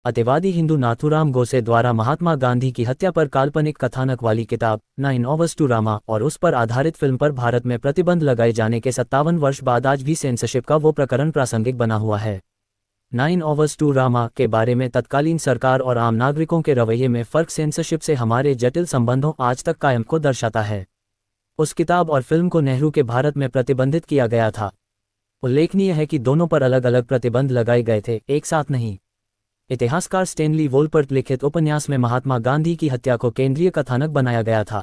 अतिवादी हिंदू नाथूराम गोसे द्वारा महात्मा गांधी की हत्या पर काल्पनिक कथानक वाली किताब 9 Hours to Rama और उस पर आधारित फिल्म पर भारत में प्रतिबंध लगाए जाने के 57 वर्ष बाद आज भी सेंसरशिप का वो प्रकरण प्रासंगिक बना हुआ है। 9 Hours to Rama के बारे में तत्कालीन सरकार और आम नागरिकों के रवैये में फ़र्क सेंसरशिप से हमारे जटिल संबंधों आज तक कायम को दर्शाता है। उस किताब और फिल्म को नेहरू के भारत में प्रतिबंधित किया गया था। उल्लेखनीय है कि दोनों पर अलग अलग प्रतिबंध लगाए गए थे, एक साथ नहीं। इतिहासकार स्टेनली वोलपर्ट लिखित उपन्यास में महात्मा गांधी की हत्या को केंद्रीय कथानक बनाया गया था।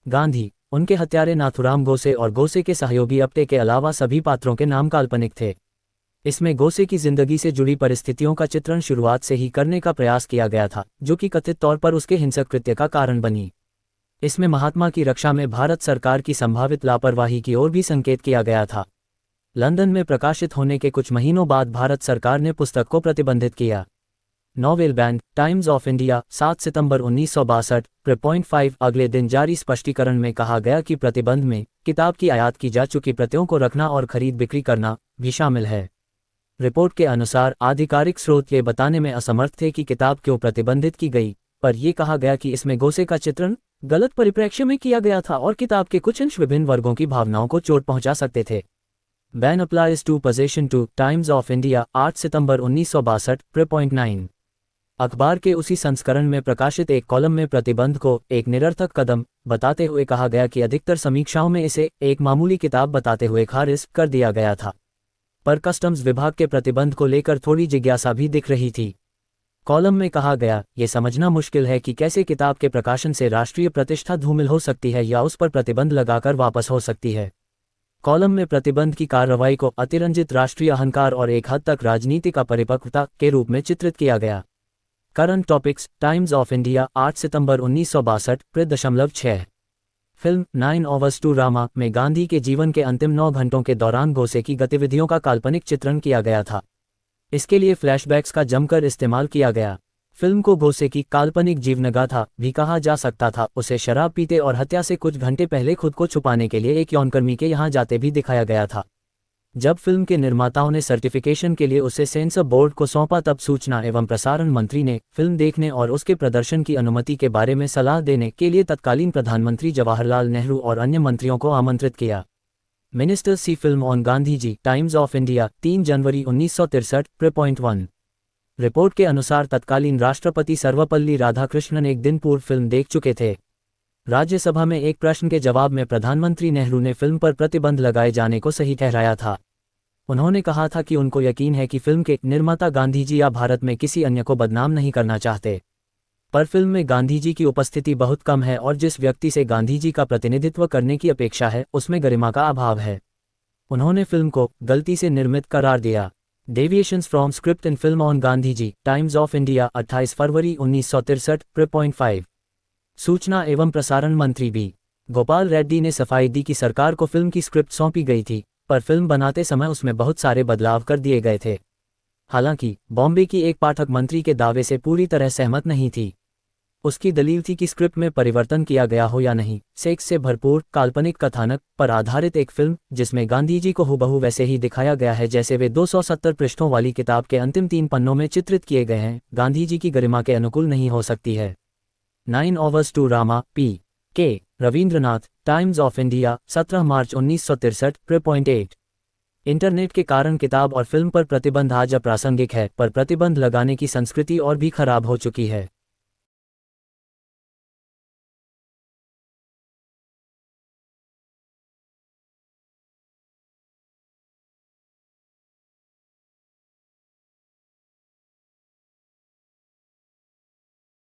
गांधी, उनके हत्यारे नाथूराम गोसे और गोसे के सहयोगी अपटे के अलावा सभी पात्रों के नाम काल्पनिक थे। इसमें गोसे की जिंदगी से जुड़ी परिस्थितियों का चित्रण शुरुआत से ही करने का प्रयास किया गया था, जो कि कथित तौर पर उसके हिंसक कृत्य का कारण बनी। इसमें महात्मा की रक्षा में भारत सरकार की संभावित लापरवाही की ओर भी संकेत किया गया था। लंदन में प्रकाशित होने के कुछ महीनों बाद भारत सरकार ने पुस्तक को प्रतिबंधित किया। Novel ban, times of India, 7 सितंबर 1962, 3.5 अगले दिन जारी स्पष्टीकरण में कहा गया कि प्रतिबंध में किताब की आयात की जा चुकी प्रतियों को रखना और खरीद बिक्री करना भी शामिल है। रिपोर्ट के अनुसार आधिकारिक स्रोत ये बताने में असमर्थ थे कि किताब क्यों प्रतिबंधित की गई, पर यह कहा गया कि इसमें गोसे का चित्रण गलत परिप्रेक्ष्य में किया गया था और किताब के कुछ अंश विभिन्न वर्गों की भावनाओं को चोट पहुंचा सकते थे। Ban applies to position 2, Times of India, 8 सितंबर 1962, 3.9। अखबार के उसी संस्करण में प्रकाशित एक कॉलम में प्रतिबंध को एक निरर्थक कदम बताते हुए कहा गया कि अधिकतर समीक्षाओं में इसे एक मामूली किताब बताते हुए खारिज कर दिया गया था, पर कस्टम्स विभाग के प्रतिबंध को लेकर थोड़ी जिज्ञासा भी दिख रही थी। कॉलम में कहा गया, ये समझना मुश्किल है कि कैसे किताब के प्रकाशन से राष्ट्रीय प्रतिष्ठा धूमिल हो सकती है या उस पर प्रतिबंध लगाकर वापस हो सकती है। कॉलम में प्रतिबंध की कार्रवाई को अतिरंजित राष्ट्रीय अहंकार और एक हद तक राजनीतिक अपरिपक्वता के रूप में चित्रित किया गया। Current topics, times of India, 8 सितंबर 1962, 3.6। फिल्म 9 Hours to Rama में गांधी के जीवन के अंतिम 9 घंटों के दौरान गोसे की गतिविधियों का काल्पनिक चित्रण किया गया था। इसके लिए फ्लैशबैक्स का जमकर इस्तेमाल किया गया। फिल्म को गोसे की काल्पनिक जीवनगाथा भी कहा जा सकता था। उसे शराब पीते और हत्या से कुछ घंटे पहले खुद को छुपाने के लिए एक यौनकर्मी के यहाँ जाते भी दिखाया गया था। जब फिल्म के निर्माताओं ने सर्टिफिकेशन के लिए उसे सेंसर बोर्ड को सौंपा, तब सूचना एवं प्रसारण मंत्री ने फिल्म देखने और उसके प्रदर्शन की अनुमति के बारे में सलाह देने के लिए तत्कालीन प्रधानमंत्री जवाहरलाल नेहरू और अन्य मंत्रियों को आमंत्रित किया। Ministers see film on Gandhi ji, Times of India, 3 जनवरी 1963, 3.1। रिपोर्ट के अनुसार तत्कालीन राष्ट्रपति सर्वपल्ली राधाकृष्णन एक दिन पूर्व फिल्म देख चुके थे। राज्यसभा में एक प्रश्न के जवाब में प्रधानमंत्री नेहरू ने फिल्म पर प्रतिबंध लगाए जाने को सही ठहराया था। उन्होंने कहा था कि उनको यकीन है कि फिल्म के निर्माता गांधी जी या भारत में किसी अन्य को बदनाम नहीं करना चाहते, पर फिल्म में गांधी जी की उपस्थिति बहुत कम है और जिस व्यक्ति से गांधी जी का प्रतिनिधित्व करने की अपेक्षा है उसमें गरिमा का अभाव है। उन्होंने फिल्म को गलती से निर्मित करार दिया। Deviations from script in film on Gandhi ji, Times of India, 28 फरवरी 1963, 3.5। सूचना एवं प्रसारण मंत्री बी गोपाल रेड्डी ने सफाई दी कि सरकार को फिल्म की स्क्रिप्ट सौंपी गई थी, पर फिल्म बनाते समय उसमें बहुत सारे बदलाव कर दिए गए थे। हालांकि बॉम्बे की एक पाठक मंत्री के दावे से पूरी तरह सहमत नहीं थी। उसकी दलील थी कि स्क्रिप्ट में परिवर्तन किया गया हो या नहीं। सेक्स से भरपूर काल्पनिक कथानक पर आधारित एक फिल्म जिसमें गांधी जी को हूबहू वैसे ही दिखाया गया है जैसे वे 270 पृष्ठों वाली किताब के अंतिम 3 पन्नों में चित्रित किए गए हैं, गांधी जी की गरिमा के अनुकूल नहीं हो सकती है। 9 Hours to Rama, P. K. Ravindranath, Times of India, 17 March 1963, 3.8। Internet के कारण किताब और फिल्म पर प्रतिबंध आज अप्रासंगिक है, पर प्रतिबंध लगाने की संस्कृति और भी खराब हो चुकी है।